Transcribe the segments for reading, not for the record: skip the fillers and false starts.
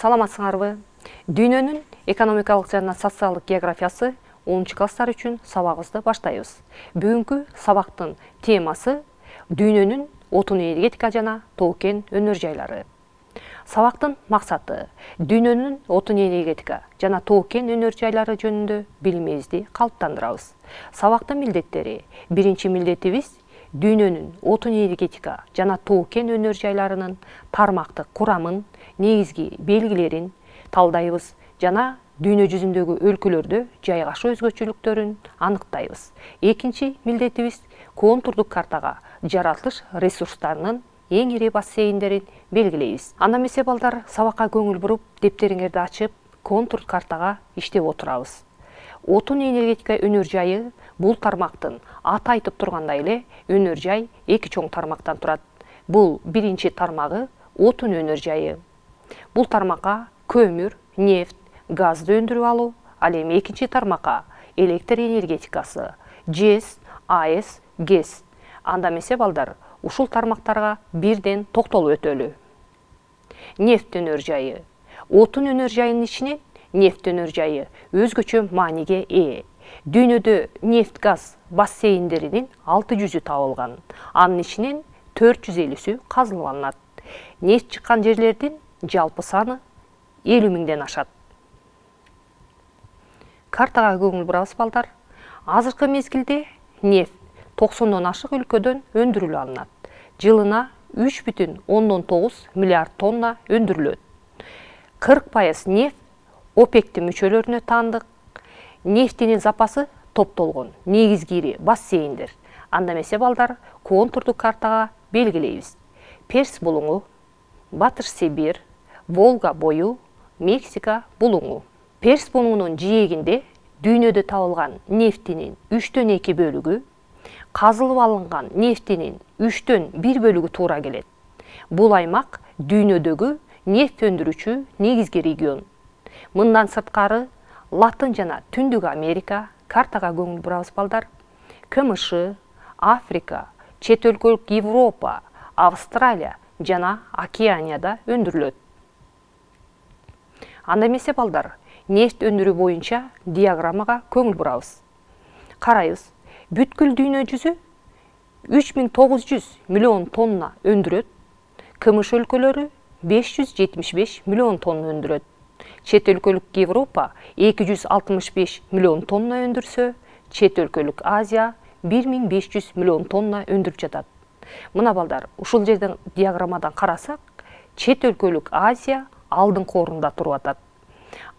Саламатсыңарбы? Дүйнөнүн экономикалык жана социалдык географиясы 10 класстар үчүн сабагыбызды баштайбыз. Бүгүнкү сабактын темасы дүйнөнүн отун энергетика жана тоо-кен өнөр жайлары. Сабактын максаты дүйнөнүн отун энергетика жана тоо-кен өнөр жайлары жөнүндө билимибизди калыптандырабыз. Сабактын милдеттери: биринчи милдетибиз дүйнөнүн отун энергетика жана тоо-кен өнөр жайларынын тармактык курамын, негизги белгилерин талдайбыз жана дүйнө жүзүндөгү өлкөлөрдө жайгашуу өзгөчөлүктөрүн аныктайбыз. Экинчи милдетибиз контурдук картага жаратылыш ресурстарынын эң ири бассейндерин белгилейбиз. Анда эмесе балдар, сабакка көңүл буруп, дептериңерди ачып, контур картага иштеп отурабыз. Отун энергетика өнөр жайы бул тармактын аты айтып тургандай эле өнөр жай эки чоң тармактан турат. Бул биринчи тармагы отун өнөр жайы. Бул тармакка көмүр, нефть, газды өндүрүп алуу, ал эми экинчи тармакка электр энергетикасы, ЖЭС, АЭС, ГЭС. Анда эмесе балдар, ушул тармактарга бирден токтолуп өтөлү. Нефть өнөр жайы. Отун өнөр жайынын ичинен нефть өнөр жайы өзгөчө мааниге ээ. Дүйнөдө нефть газ бассейндеринин 600-ü табылган. Анын ичинен 450-сү казыланат. Нефть чыккан жерлердин жалпы саны 50 миңден ашат. Картага көңүл бурабыз балдар. Азыркы мезгилде нефть 90дон ашык өлкөдөн өндүрүлүп алынат. Жылына 3,9 миллиард тонна өндүрүлөт. 40% нефть ОПЕК'тин мүчөлөрүнө таандык. Нефтинин запасы топтолгон негизги ири бассейндер. Анда эмесе балдар, контурдук картага белгилейбиз. Перс булуңу, Батыш Сибирь, Волга бою, Мексика булуңу. Перс булуңунун жээгинде дүйнөдө табылган нефтинин 3/2 бөлүгү, казылып алынган нефтинин 3/1 бөлүгү туура келет. Бул аймак дүйнөдөгү нефть өндүрүүчү негизги регион. Мындан сырткары Латын жана Түндүк Америка, картага көңүл бурабыз балдар, КМШ, Африка, чет өлкөлүк Европа, Австралия жана Океанияда өндүрүлөт. Анда эмесе балдар, нефть өндүрүү боюнча диаграммага көңүл бурабыз. Карайбыз, бүткүл дүйнө жүзү 3900 миллион тонна өндүрөт. КМШ өлкөлөрү 575 миллион тонна өндүрөт. Чет өлкөлүк Европа 265 миллион тонна өндүрсө, чет өлкөлүк Азия 1500 миллион тонна өндүрүп жатат. Мына балдар, ушул жерден диаграммадан карасак, чет өлкөлүк Азия алдыңкы орунда туруп атат.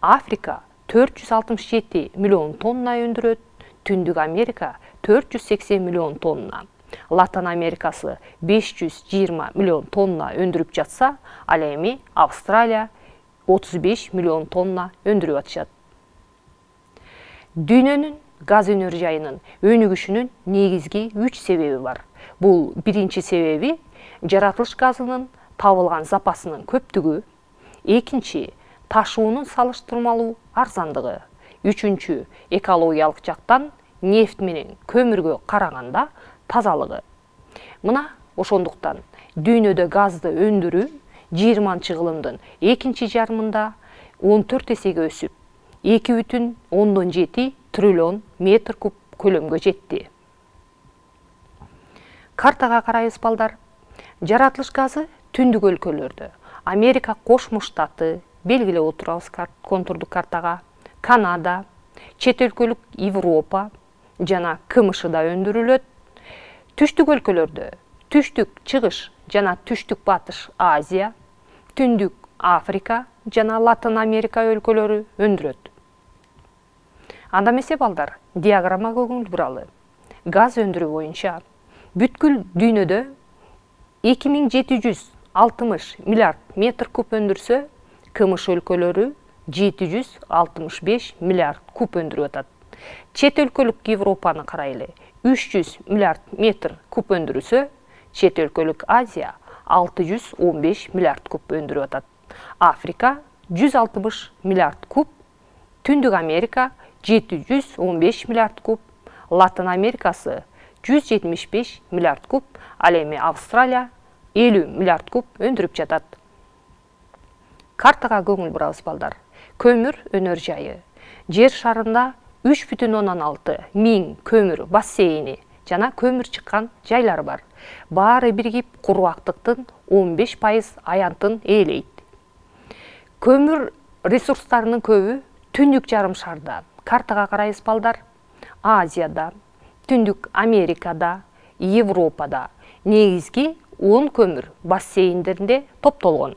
Африка 467 миллион тонна өндүрөт, Түндүк Америка 480 миллион тонна. Латын Америкасы 520 миллион тонна өндүрүп жатса, ал эми Австралия 35 миллион тонна өндүрүп атышат. Дүйнөнүн газ өнөр жайынын өнүгүшүнүн негизги 3 себеби бар. Бул биринчи себеби жаратылыш газынын табылган запасынын көптүгү, экинчи ташуунун салыштырмалуу арзандыгы, үчүнчү экологиялык жактан нефть менен көмүргө караганда тазалыгы. Мына ошондуктан дүйнөдө газды өндүрүү 20-кылымдын экинчи жарымында 14 эсеге өсүп, 2,7 триллион метр куб көлөмгө жетти. Картага карайбыз балдар. Жаратылыш газы түндүк өлкөлөрдө, Америка Кошмо Штаты белгилеп отурабыз контурдук картага, Канада, чет өлкөлүк Европа жана КМШда өндүрүлөт. Түштүк өлкөлөрдө түштүк чыгыш жана түштүк батыш Азия, Түндүк Африка жана Латын Америка өлкөлөрү өндүрөт. Анда эмесе балдар, диаграммага көңүл буралы. Газ өндүрүү боюнча бүткүл дүйнөдө 2760 миллиард метр куб өндүрсө, КМШ өлкөлөрү 765 миллиард куб өндүрүп атат. Чет өлкөлүк Европаны карайлы, 300 миллиард метр куб өндүрүсө, чет өлкөлүк Азия 615 миллиард куб өндүрүп атат. Африка 160 миллиард куб, Түндүк Америка 715 миллиард куб, Латын Америкасы 175 миллиард куб, ал эми Австралия 50 миллиард куб өндүрүп жатат. Картага көңүл бурабыз балдар. Көмүр өнөр жайы. Жер шарында 3,6 миң көмүр бассейни жана көмүр чыккан жайлар бар. Баары биригип кургактыктын 15% аянтын ээлейт. Көмүр ресурстарынын көбү түндүк жарым шарда. Картага карайбыз балдар. Азияда, Түндүк Америкада, Европада негизги 10 көмүр бассейндеринде топтолгон.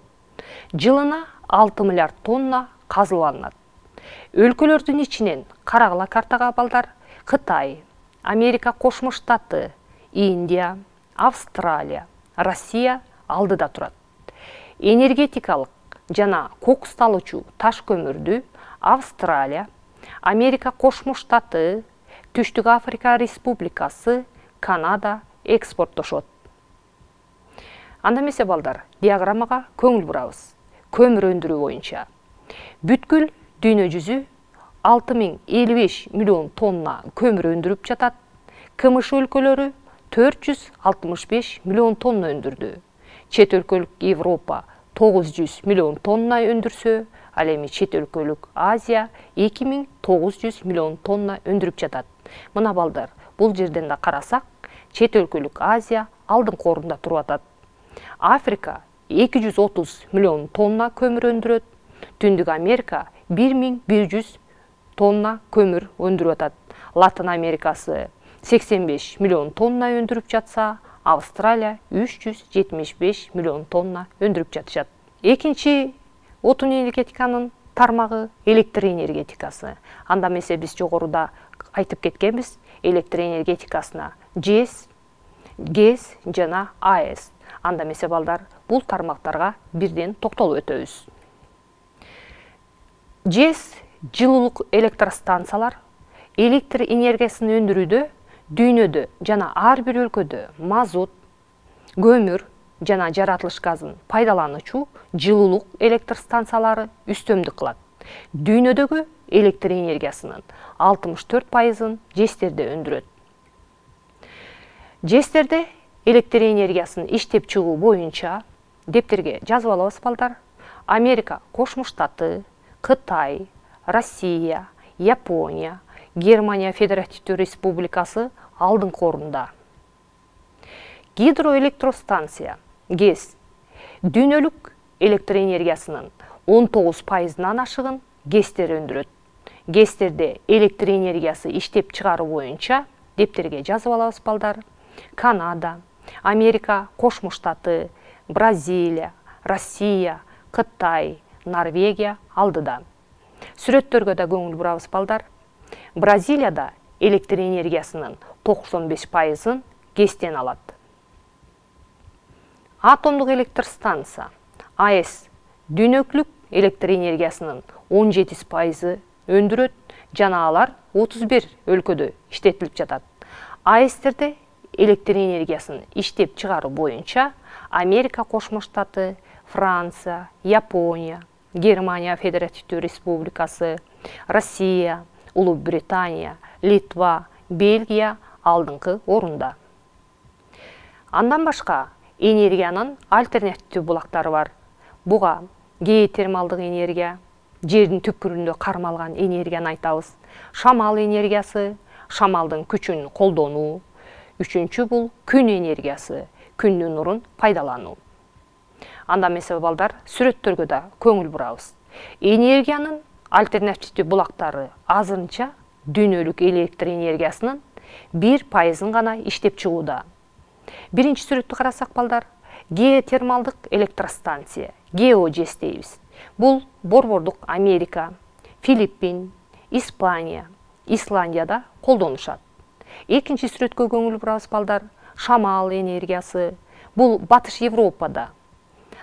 Жылына 6 миллиард тонна казыланат. Өлкөлөрдүн ичинен карагыла картага балдар. Кытай, Америка Кошмо Штаты, Индия, Австралия, Россия алдыда турат. Энергетикалык жана кокусталуучу таш көмүрдү Австралия, Америка Кошмо Штаты, Түштүк Африка Республикасы, Канада экспорттошот. Анда эмесе балдар, диаграммага көңүл бурабыз. Көмүр өндүрүү боюнча бүткүл дүйнө жүзү 6055 миллион тонна көмүр өндүрүп жатат. КМШ өлкөлөрү 465 миллион тонна өндүрдү. Чет өлкөлүк Европа 900 миллион тонна өндүрсө, ал эми чет өлкөлүк Азия 2900 миллион тонна өндүрүп жатат. Мына балдар, бул жерден да карасак, чет өлкөлүк Азия алдыңкы орунда туруп атат. Африка 230 миллион тонна көмүр өндүрөт. Түндүк Америка 1100 тонна көмүр өндүрүп атат. Латын Америкасы 85 миллион тонна өндүрүп жатса, Австралия 375 миллион тонна өндүрүп жатышат. Экинчи отун энергетиканын тармагы электр энергетикасы. Анда эмесе биз жогоруда айтып кеткенбиз, электр энергетикасына ЖЭС, ГЭС жана АЭС. Анда эмесе балдар, бул тармактарга бирден токтолуп өтөбүз. ЖЭС жылуулук электростанциялар электр энергиясын өндүрүүдө дүйнөдө жана ар бир өлкөдө мазут, көмүр жана жаратылыш газын пайдалануучу жылуулук электростанциялары үстөмдүк кылат. Дүйнөдөгү электр энергиясынын 64%-ын ЖЭСтерде өндүрөт. ЖЭСтерде электр энергиясын иштеп чыгуу боюнча дептерге жазып алабыз балдар. Америка Кошмо Штаты, Кытай, Россия, Япония, Германия Федеративдүү Республикасы алдыңкы орунда. Гидроэлектростанция ГЭС дүйнөлүк электр энергиясынын 19%-нан ашыгын ГЭСтер өндүрөт. ГЭСтерде электр энергиясы иштеп чыгаруу боюнча дептерге жазып алабыз балдар. Канада, Америка Кошмо Штаты, Бразилия, Россия, Кытай, Норвегия алдыда. Сүрөттөргө да көңүл бурабыз балдар. Бразилияда электр энергиясынын 95%-ын ГЭСтен алат. Атомдук электростанция АЭС дүйнөлүк электр энергиясынын 17%-ы өндүрөт жана алар 31 өлкөдө иштетилип жатат. АЭСтерде электр энергиясын иштеп чыгаруу боюнча Америка Кошмо Штаты, Франция, Япония, Германия Федеративдүү Республикасы, Россия, Улуу Британия, Литва, Бельгия алдыңкы орунда. Андан башка энергиянын альтернативдүү булактары бар. Буга геотермалдык энергия, жердин түпкүрүндө кармалган энергияны айтабыз. Шамал энергиясы, шамалдын күчүн колдонуу. Үчүнчү бул күн энергиясы, күндүн нурун пайдалануу. Анда эмесе балдар, сүрөттөргө да көңүл бурабыз. Энергиянын альтернативдүү булактары азырынча дүйнөлүк электр энергиясынын 1%-ын гана иштеп чыгууда. Биринчи сүрөттү карасак балдар, геотермалдык электростанция, ГЭС дейбиз. Бул Борбордук Америка, Филиппин, Испания, Исландияда колдонушат. Экинчи сүрөткө көңүл бурабыз балдар, шамал энергиясы. Бул Батыш Европада,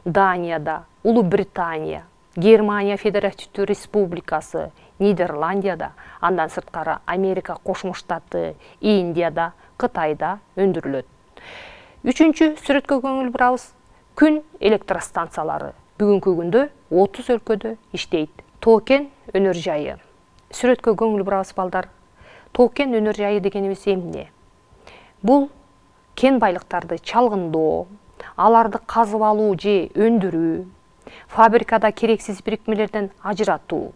Данияда, Улуу Британия, Германия Федеративдүү Республикасы, Нидерландияда, андан сырткары Америка Кошмо Штаты, Индияда, Кытайда өндүрүлөт. Үчүнчү сүрөткө көңүл бурабыз, күн электростанциялары. Бүгүнкү күндө 30 өлкөдө иштейт. Токен өнөр жайы. Сүрөткө көңүл бурабыз балдар. Токен өнөр жайы дегенибиз эмне? Бул кен байлыктарды чалгындоо, аларды казып алуу же өндүрүү, фабрикада керексиз бирикмелерден ажыратуу.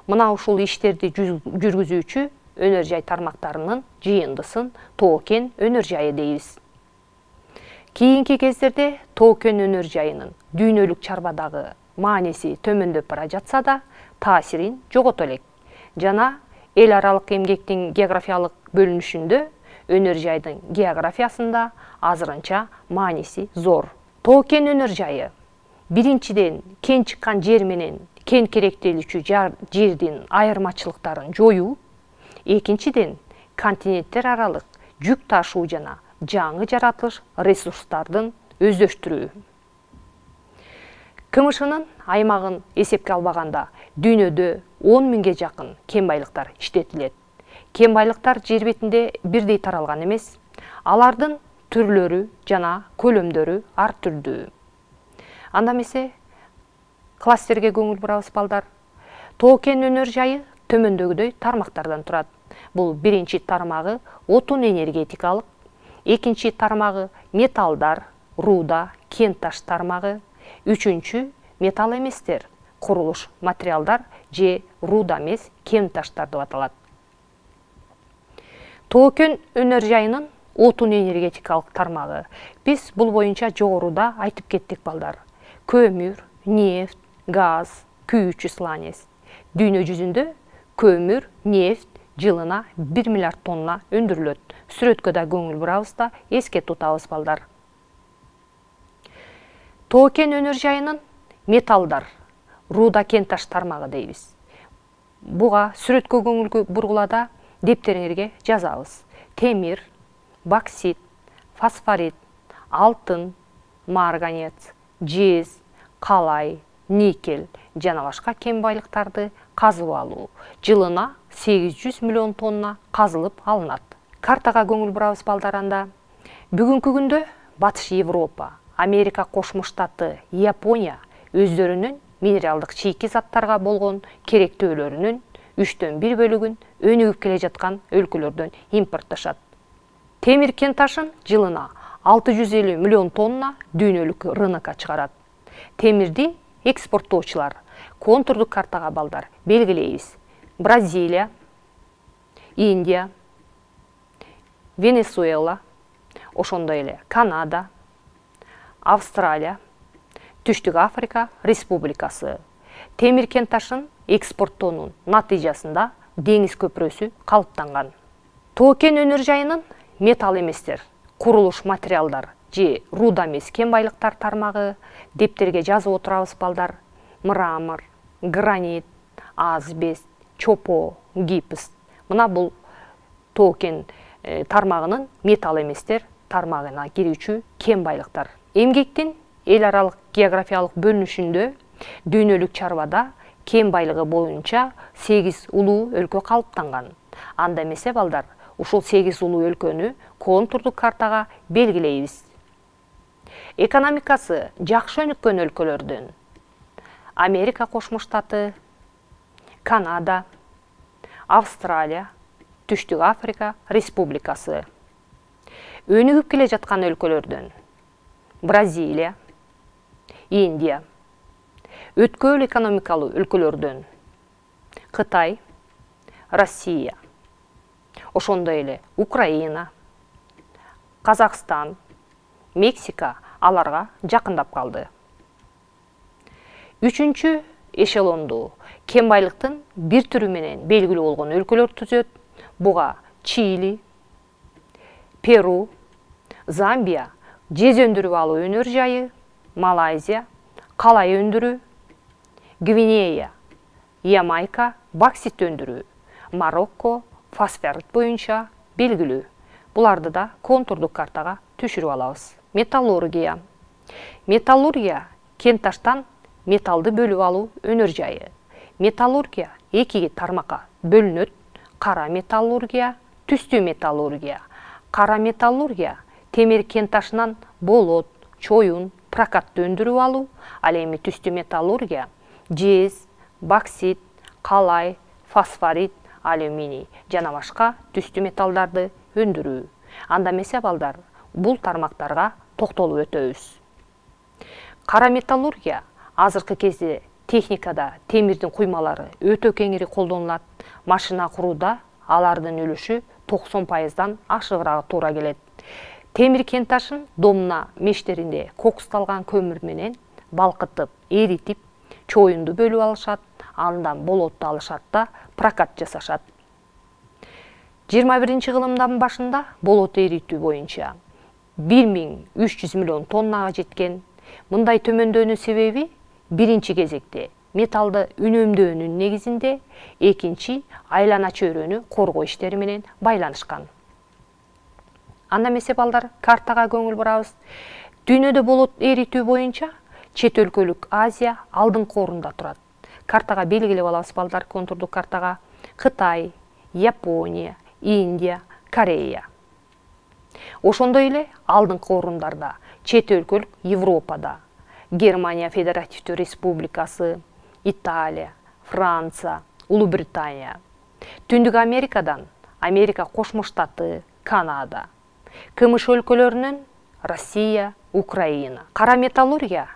Мына ушул иштерди жүргүзүүчү өнөр жай тармактарынын жыйындысын тоо-кен өнөр жайы дейбиз. Кийинки кездерде тоо-кен өнөр жайынын дүйнөлүк чарбадагы мааниси төмөндөп бара жатса да, таасирин жогото элек жана эл аралык эмгектин географиялык бөлүнүшүндө өнөр жайдын географиясында азырынча мааниси зор. Тоо-кен өнөр жайы биринчиден кен чыккан жер менен кен керектелүүчү жердин айырмачылыктарын жоюу, экинчиден континенттер аралык жүк ташуу жана жаңы жаратылыш ресурстардын өздөштүрүү. КМШнын аймагын эсепке албаганда дүйнөдө 10 миңге жакын кен байлыктар иштетилет. Кен байлыктар жер бетинде бирдей таралган эмес, алардын түрлөрү жана көлөмдөрү ар түрдүү. Анда эмесе кластерге көңүл бурабыз балдар. Тоо-кен өнөр жайы төмөндөгүдөй тармактардан турат. Бул биринчи тармагы отун энергетикалык, экинчи тармагы металлдар, руда, кен таш тармагы, үчүнчү металл эместер, курулуш материалдар же руда эмес кен таштар деп аталат. Тоо-кен өнөр жайынын отун энергетикалык тармагы. Биз бул боюнча жогоруда айтып кеттик балдар. Көмүр, нефть, газ, күйүүчү сланец. Дүйнө жүзүндө көмүр, нефть жылына 1 миллиард тонна өндүрүлөт. Сүрөткө да көңүл бурабыз да эске тутабыз балдар. Тоо-кен өнөр жайынын металлдар, руда, кен таш тармагы дейбиз. Буга сүрөткө көңүл бургулада дептериңерге жазабыз. Темир, боксит, фосфорит, алтын, марганец, жез, калай, никель жана башка кен байлыктарды казып алуу. Жылына 800 миллион тонна казылып алынат. Картага көңүл бурабыз балдаранда. Бүгүнкү күндө Батыш Европа, Америка Кошмо Штаты, Япония өздөрүнүн минералдык чийки заттарга болгон керектөөлөрүнүн 1/3 бөлүгүн өнүгүп келе жаткан өлкөлөрдөн импортташат. Темир кен ташын жылына 650 миллион тонна дүйнөлүк рынокко чыгарат. Темирди экспорттоочулар контурдук картага балдар белгилейбиз. Бразилия, Индия, Венесуэла, ошондой эле Канада, Австралия, Түштүк Африка Республикасы. Темир кен ташын экспорттоонун натыйжасында деңиз көпүрөсү калыптанган. Тоо-кен өнөр жайынын металл эместер, курулуш материалдар же руда эмес кен байлыктар тармагы дептерге жазып отурабыз балдар. Мрамор, гранит, асбест, чопо, гипс. Мына бул тоо-кен тармагынын металл эместер тармагына кирүүчү кен байлыктар. Эмгектин эл аралык географиялык бөлүнүшүндө дүйнөлүк чарбада кен байлыгы боюнча 8 улуу өлкө калыптанган. Анда эмесе балдар, ушул 8 улуу өлкөнү контурдук картага белгилейбиз. Экономикасы жакшы өнүккөн өлкөлөрдөн Америка Кошмо Штаты, Канада, Австралия, Түштүк Африка Республикасы. Өнүгүп келе жаткан өлкөлөрдөн Бразилия, Индия. Өткөл экономикалуу өлкөлөрдөн Кытай, Россия. Ошондой эле Украина, Казакстан, Мексика аларга жакындап калды. Үчүнчү эшелонду кен байлыктын бир түрү менен белгилүү болгон өлкөлөр түзөт. Буга Чили, Перу, Замбия жез өндүрүп алуу өнөр жайы, Малайзия калай өндүрүү, Гвинея, Ямайка боксит өндүрүү, Марокко фосфорит боюнча белгилүү. Буларды да контурдук картага түшүрүп алабыз. Металлургия. Металлургия кен таштан металлды бөлүп алуу өнөр жайы. Металлургия экиге тармакка бөлүнөт. Кара металлургия, түстүү металлургия. Кара металлургия темир кен ташынан болот, чоюн, прокатты өндүрүп алуу. Ал эми түстүү металлургия жез, боксит, калай, фосфорит, алюминий жана башка түстүү металлдарды өндүрүү. Анда эмесе балдар, бул тармактарга токтолуп өтөбүз. Кара металлургия азыркы кезде техникада темирдин куймалары өтө кеңири колдонулат. Машина курууда алардын үлүшү 90%дан ашыгыраак туура келет. Темир кенташын домна мештеринде кокусталган көмүр менен балкытып, эритип, чоюнду бөлүп алышат, андан болотту алышат да прокат жасашат. 21-кылымдын башында болот эритүү боюнча 1300 миллион тоннага жеткен. Мындай төмөндөөнүн себеби биринчи кезекте металлды үнөмдөөнүн негизинде, экинчи айлана чөйрөнү коргоо иштери менен байланышкан. Анда эмесе балдар, картага көңүл бурабыз. Дүйнөдө болот эритүү боюнча чет өлкөлүк Азия алдыңкы орунда турат. Картага белгилеп алабыз балдар, контурдук картага. Кытай, Япония, Индия, Корея. Ошондой эле алдыңкы орундарда чет өлкөлүк Европада, Германия Федеративдүү Республикасы, Италия, Франция, Улуу Британия. Түндүк Америкадан Америка Кошмо Штаты, Канада. КМШ өлкөлөрүнөн Россия, Украина. Кара металлургия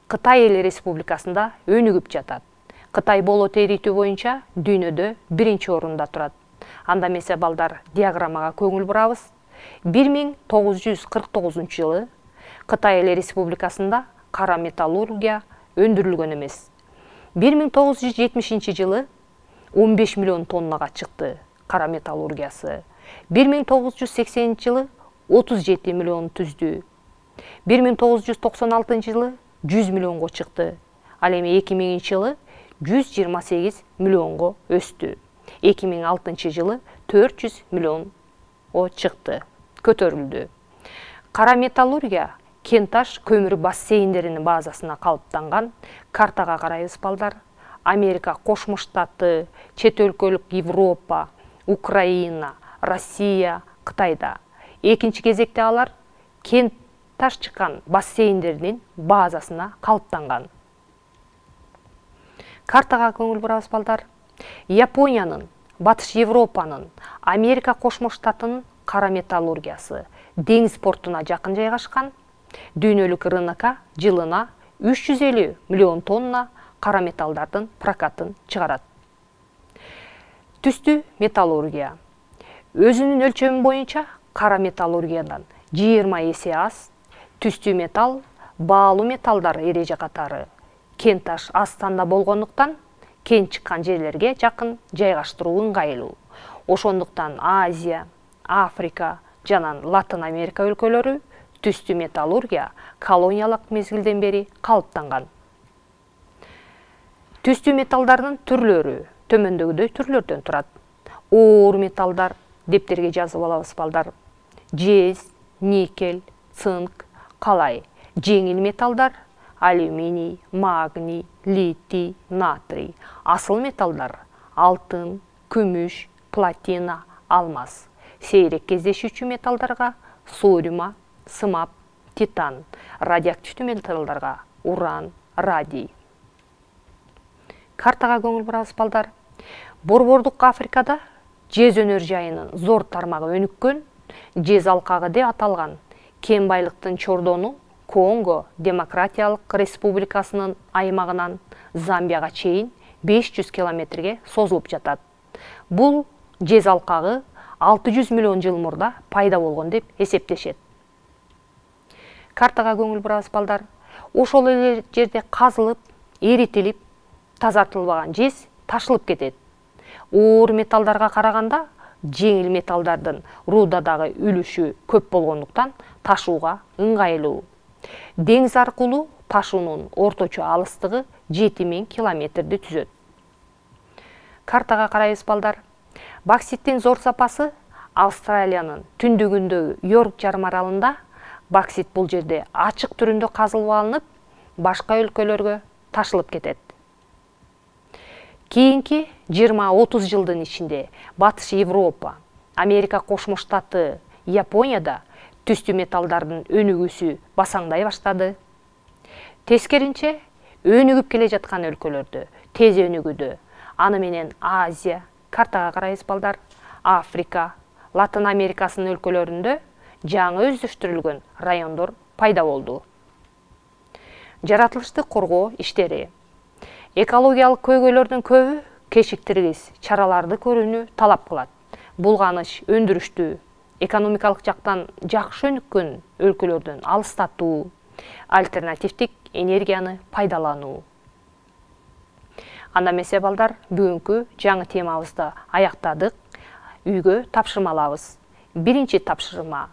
Кытай эл республикасында өнүгүп жатат. Кытай болот эритүү боюнча дүйнөдө биринчи орунда турат. Анда эмесе балдар, диаграммага көңүл бурабыз. 1949 жылы Кытай эл республикасында кара металлургия өндүрүлгөн эмес. 1970 жылы 15 миллион тоннага чыкты кара металлургиясы. 1980 жылы 37 миллион түздү. 1996 жылы 100 миллионго чыкты. Ал эми 2000 жылы 128 миллионго өстү. 2006 жылы 400 миллионго чыкты, көтөрүлдү. Кара металлургия кенташ көмүр бассейндеринин базасына калыптанган. Картага карайбыз балдар. Америка Кошмо Штаты, чет өлкөлүк Европа, Украина, Россия, Кытайда. Экинчи кезекте алар кенташ чыккан бассейндеринин базасына калыптанган. Картага көңүл бурабыз балдар. Япониянын, Батыш Европанын, Америка Кошмо Штатынын кара металлургиясы деңиз портуна жакын жайгашкан. Дүйнөлүк рынокко жылына 350 миллион тонна кара металлдардын прокатын чыгарат. Түстүү металлургия. Өзүнүн өлчөмү боюнча кара металлургиядан 20 эсе аз. Түстүү металл баалуу металлдар эреже катары. Кенташ аз санда болгондуктан кен чыккан жерлерге жакын жайгаштыруу ыңгайлуу. Ошондуктан Азия, Африка жана Латын Америка өлкөлөрү түстүү металлургия колониялык мезгилден бери калыптанган. Түстүү металлдардын түрлөрү төмөндөгүдөй түрлөрдөн турат. Оор металлдар, дептерге жазып алабыз балдар. Жез, никель, цинк, калай. Жеңил металлдар алюминий, магний, литий, натрий. Асыл металлдар алтын, күмүш, платина, алмаз. Сейрек кездешүүчү металлдарга сориума, сымап, титан. Радиоактивдүү металлдарга уран, радий. Картага көңүл бурабыз балдар. Борбордук Африкада жез өнөр жайынын зор тармагы өнүккөн. Жез алкагы деп аталган кен байлыктын чордону Конго Демократиялык Республикасынын аймагынан Замбияга чейин 500 километрге созулуп жатат. Бул жез алкагы 600 миллион жыл мурда пайда болгон деп эсептешет. Картага көңүл бурабыз балдар. Ошол эле жерде казылып, эритилип, тазартылбаган жез ташылып кетет. Оор металлдарга караганда жеңил металлдардын рудадагы үлүшү көп болгондуктан ташууга ыңгайлуу. Деңиз аркылуу ташуунун орточо алыстыгы 7000 километрди түзөт. Картага карайбыз балдар. Бокситтин зор сапасы Австралиянын түндүгүндөгү Йорк жарым аралында. Боксит бул жерде ачык түрүндө казылып алынып, башка өлкөлөргө ташылып кетет. Кийинки 20-30 жылдын ичинде Батыш Европа, Америка Кошмо Штаты, Японияда түстүү металлдардын өнүгүүсү басаңдай баштады. Тескеринче, өнүгүп келе жаткан өлкөлөрдө тез өнүгүүдө. Аны менен Азия, картага карайбыз балдар, Африка, Латын Америкасынын өлкөлөрүндө жаңы өздөштүрүлгөн райондор пайда болду. жаратылышты коргоо иштери. Экологиялык көйгөйлөрдүн көбү кечиктиргис чараларды көрүүнү талап кылат. Булганыш өндүрүштү экономикалык жактан жакшы өнүккөн өлкөлөрдөн алыстатуу, альтернативдик энергияны пайдалануу. Анда эмесе балдар, бүгүнкү жаңы темабызды аяктадык. Үйгө тапшырма алабыз. Биринчи тапшырма: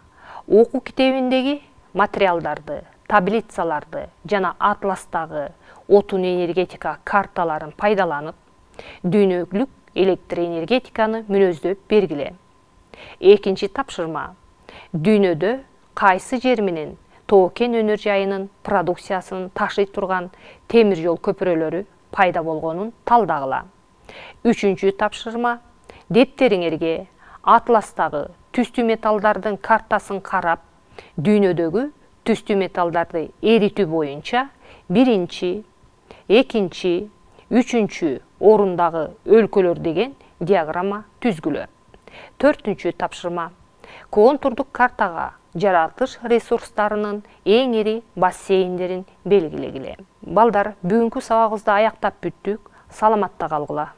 окуу китебиндеги материалдарды, таблицаларды жана атластагы отун энергетика карталарын пайдаланып, дүйнөлүк электр энергетиканы мүнөздөп бергиле. Экинчи тапшырма: дүйнөдө кайсы жер менен тоо-кен өнөр жайынын продукциясын ташый турган темир жол көпүрөлөрү пайда болгонун талдагыла. Үчүнчү тапшырма: дептериңерге атластагы түстүү металлдардын картасын карап, дүйнөдөгү түстүү металлдарды эритүү боюнча биринчи, экинчи, үчүнчү орундагы өлкөлөр деген диаграмма түзгүлө. Төртүнчү тапшырма: контурдук картага жаратылыш ресурстарынын эң ири бассейндерин белгилегиле. Балдар, бүгүнкү сабагыбызды аяктап бүттүк. Саламатта калгыла.